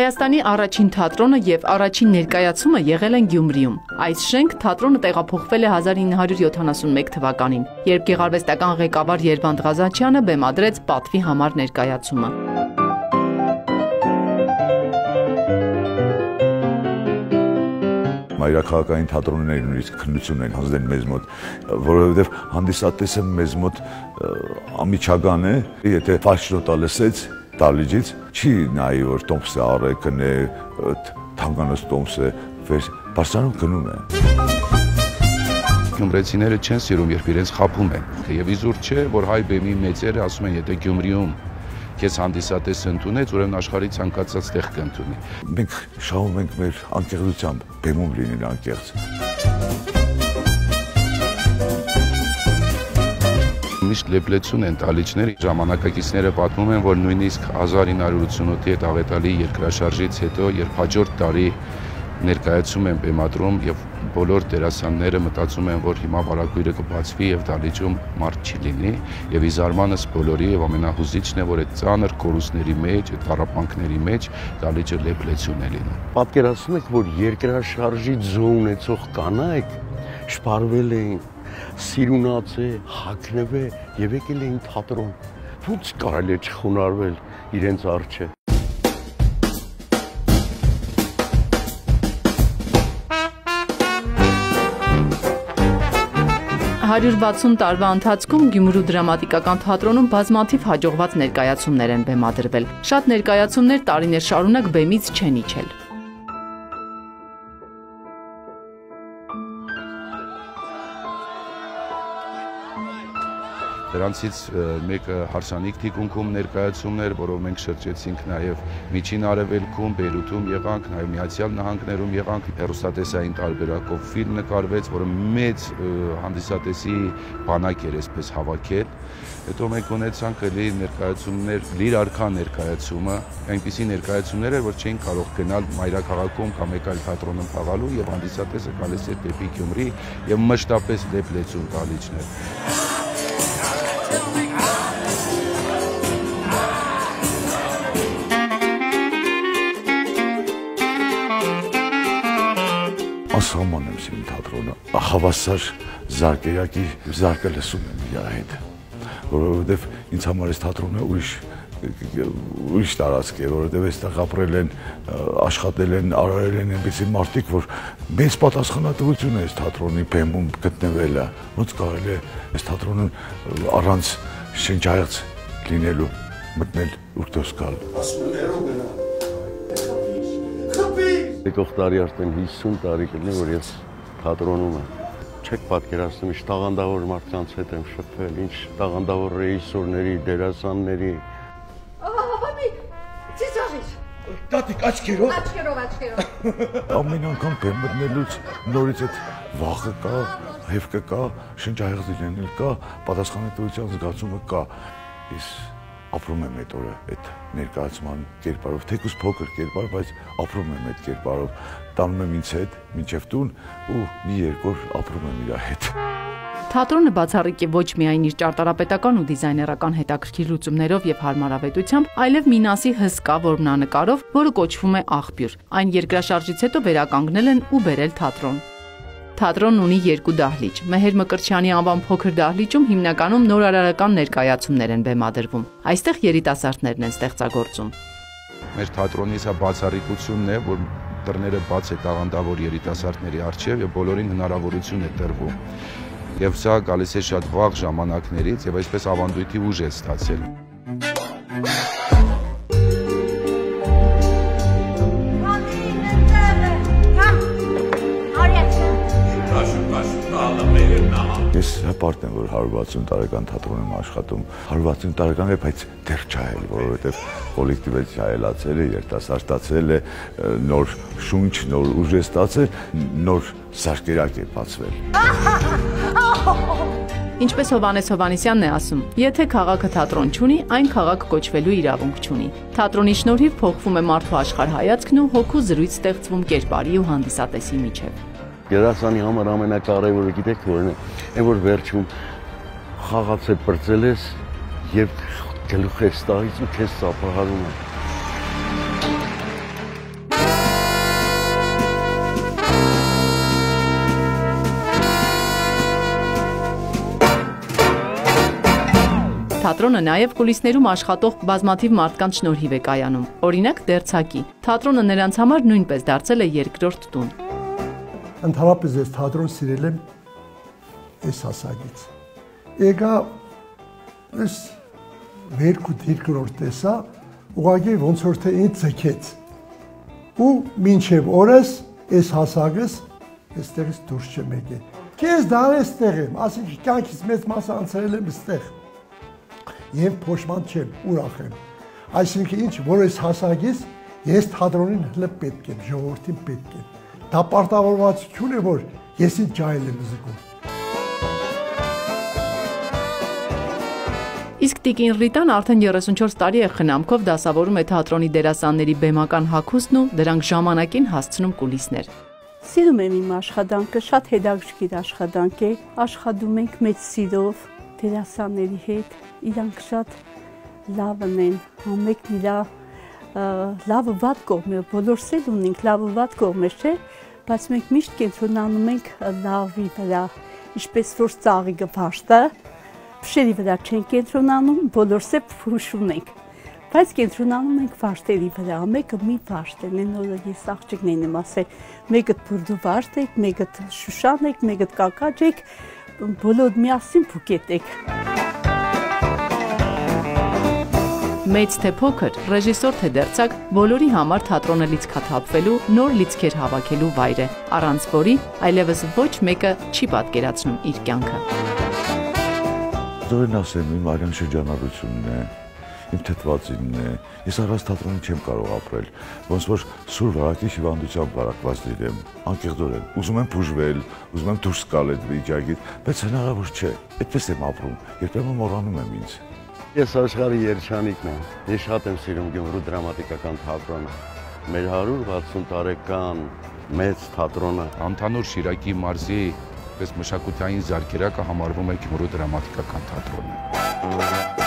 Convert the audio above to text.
Հայաստանի առաջին թատրոնը եւ առաջին ներկայացումը եղել են Գյումրիում։ Այս շենք թատրոնը տեղափոխվել է 1971 թվականին, երբ գեղարվեստական ղեկավար Երվանդ Ղազանչյանը բեմադրեց պատվի համար ներկայացումը։ Մայրաքաղաքային թատրոններն նույնիսկ քննություն են հանձնել մեզ մոտ, որովհետև հանդիսատեսը մեզ մոտ ամիջական է, եթե ֆաշնոտա լսեց Դալիջից, չի նայի, որ Տոմսը առեկն է, թանկանոց Տոմսը, բարձրանում գնում է։ Գյումրեցիները չեն սիրում, երբ իրենց խաբում են, եւ իզուր չէ, որ հայ բեմի մեծերը ասում են, եթե Գյումրիում քեզ հանդիսատես ընդունեց, ուրեմն աշխարհի ցանկացած տեղ կընդունի։ Մենք շահում ենք մեր անկեղծությամբ, բեմում լինել անկեղծ։ Միշտ լեփլեցուն են տալիչները, ժամանակակիցները պատմում են, որ նույնիսկ 1988-ի հետ աղետալի երկրաշարժից հետո, երբ հաջորդ տարի ներկայացում են բեմադրում եւ բոլոր դերասանները մտածում են, որ հիմա վարագույրը կբացվի եւ դալիճում մարդ չի լինի եւ ի զարմանս բոլորի եւ ամենահուզիչն է, որ այդ ծանր կորուստների մեջ, այդ տառապանքների մեջ դալիճը լեփլեցուն է լինում։ Պատկերացնում եք, որ երկրաշարժի ձո ունեցող կանայք շփարվել էին, սիրունացե, հագնվե եւ եկել էին թատրոն։ Ոնց կարելի է չխոնարհվել իրենց առջև։ 160 տարվա ընթացքում Գյումրու դրամատիկական թատրոնում բազմաթիվ հաջողված ներկայացումներ են բեմադրվել։ Շատ ներկայացումներ տարիներ շարունակ բեմից չեն իջել։ Դրանցից մեկը հարսանիք թիկունքում ներկայացումներ, որով մենք շրջեցինք նաև Միջին Արևելքում, Բեյրութում եղանք, նաև Միացյալ Նահանգներում եղանք, հեռուստատեսային տարբերակով ֆիլմ նկարվեց, որը մեծ հանդիսատեսի բանակ էր այսպես հավաքել։ Հետո մենք ունեցանք էլի ներկայացումներ, Լիր արքա ներկայացումը, այնպիսի ներկայացումներ էր, որ չէին կարող գնալ մայրաքաղաքում կամ մեկ այլ թատրոնում խաղալու եւ հանդիսատեսը գալիս էր դեպի Գյումրի եւ մշտապես լեփլեցուն տալիչներ։ Ասաման եմ սիրում թատրոնը, հավասար զարկերակի զարկը լսում եմ իր հետ, որովհետև ինձ համար այս թատրոնը ուրիշ տարածք է, որովհետև այստեղ ապրել են, աշխատել են, արարել են այնպիսի մարդիկ, որ մեծ պատասխանատվություն է այս թատրոնի բեմում գտնվելը, ոնց կարելի է այս թատրոնն առանց շնչայց լինելու մտնել ուկտոս գալ։ Եկող տարի արդեն 50 տարի կլինի, որ ես թատրոնում եմ։ Չեք պատկերացնում, ինչ տաղանդավոր մարդկանց հետ եմ շփվել, ինչ տաղանդավոր ռեժիսորների, դերասանների։ Բաբի, ծիծաղիր։ Տատիկ, աչքերով։ Աչքերով։ Ամեն անգամ բեմ մտնելուց նորից այդ վախը կա, հևկը կա, շնչայց լինել կա, պատասխանատվության զգացումը կա։ Ես ապրում եմ այդ օրը, այդ ներկայացման կերպարով, թեկուզ փոքր կերպար, բայց ապրում եմ այդ կերպարով, տանում եմ ինձ հետ, մինչև տուն ու մի երկու օր ապրում եմ իր հետ։ Թատրոնը բացառիկ է ոչ միայն իր ճարտարապետական ու դիզայներական հետաքրքիր լուծումներով եւ հարմարավետությամբ, այլև Մինասի հսկա որմնանկարով, որը կոչվում է Աղբյուր։ Այն երկրաշարժից հետո վերականգնել են ու բերել թատրոն։ Թատրոնն ունի երկու դահլիճ։ Մեհեր Մկրտչյանի անվան փոքր դահլիճում հիմնականում նորարարական ներկայացումներ են բեմադրվում։ Այստեղ երիտասարդներն են ստեղծագործում։ Մեր թատրոնի սա բացառիկությունն է, որ դռները բաց է տաղանդավոր երիտասարդների առջև եւ բոլորին հնարավորություն է տրվում։ Եվ սա գալիս է շատ վաղ ժամանակներից եւ այսպես ավանդույթի ուժ է ստացել։ Ես հպարտ եմ, որ 160 տարեկան թատրոն եմ աշխատում, 160 տարեկան է, բայց դեռ չայել, որովհետև կոլեկտիվը չայելացել է, երիտասարդացել է, նոր շունչ, նոր ուժ է ստացել, նոր զարկերակ է բացվել։ Ինչպես Հովհաննես Հովհաննիսյանն է ասում, եթե քաղաքը թատրոն չունի, այն քաղաք կոչվելու իրավունք չունի։ Թատրոնի շնորհիվ փոխվում է մարդու աշխարհայացքն ու հոգու զրույց ստեղծվում կերպարի ու հանդիսատեսի միջև։ Դերասանի համար ամենակարևորը գիտեք որն է, այն որ վերջում խաղաց է բրծել ես եւ գլուխ ես տալիս ու քեզ սափահարում է։ թատրոնը նաև կուլիսներում աշխատող բազմաթիվ մարդկանց շնորհիվ է կայանում։ Օրինակ Դերձակի։ Թատրոնը նրանց համար նույնպես դարձել է երկրորդ տուն։ Ընդհանրապես ես թատրոն սիրել եմ այս հասակից։ Եկա ես երկրորդ տեսա, ուղղակի ոնց որ թե ինձ ձգեց։ Ու մինչև օրս այս հասակս այստեղից դուրս չեմ եկել։ Քեզ դար էստեղ եմ, ասենք կյանքից մեծ մասը անցրել եմ այստեղ։ Եվ փոշման չեմ, ուրախ եմ։ Այսինքն ինչ, որ այս հասակից ես թատրոնին հələ պետք եմ, ժողովրդին պետք եմ։ Դա պարտավորվածություն է, որ ես ինձ ջահել եմ զգում։ Իսկ Տիկին Ռիտան արդեն 34 տարի է խնամքով դասավորում է թատրոնի դերասանների բեմական հագուստն ու դրանք ժամանակին հասցնում կուլիսներ։ Սիրում եմ իմ աշխատանքը, շատ հետաքրքիր աշխատանք է, աշխատում ենք մեծ սիրով դերասանների հետ, իրանք շատ լավն են, համեկն իրա լավը վատ կողմը, բոլորս էլ ունենք լավը վատ կողմեր, չէ, բայց մենք միշտ կենտրոնանում ենք լավի վրա, ինչպես որ ծաղիկը փաշտը, փշերի վրա չենք կենտրոնանում, բոլորս էլ փուշ ունենք, բայց կենտրոնանում ենք վաշտերի վրա, մեկը մի վաշտ է, նեն օրը ես աղջիկներին եմ ասել, մեկը բուրդու վաշտ եք, մեկը շուշան եք, մեկը կակաջ եք, բոլոր միասին փուկետ եք։ Մեծ թե փոքր, ռեժիսոր թե դերձակ, բոլորի համար թատրոնը լիցքաթափվելու, նոր լիցքեր հավաքելու վայր է, առանց որի այլևս ոչ մեկը չի պատկերացնում իր կյանքը։ Ձորեն ասեմ, իմ արյան շրջանառությունն է, իմ թթվածինն է, ես առանց թատրոնի չեմ կարող ապրել, ոնց որ սուր վարակի հիվանդությամբ վարակված լինեմ, անկեղծորեն, ուզում եմ բուժվել, ուզում եմ դուրս գալ այդ վիճակից, բայց հնարավոր չէ, այդպես եմ ապրում, երբեմն մոռանում եմ ինձ։ Ես աշխարհի երջանիկն եմ, ես շատ եմ սիրում Գյումրու դրամատիկական թատրոնը, մեր 160 տարեկան մեծ թատրոնը։ Ընդհանուր Շիրակի մարզի պես մշակութային զարգերակը համարվում է Գյումրու դրամատիկական թատրոնը։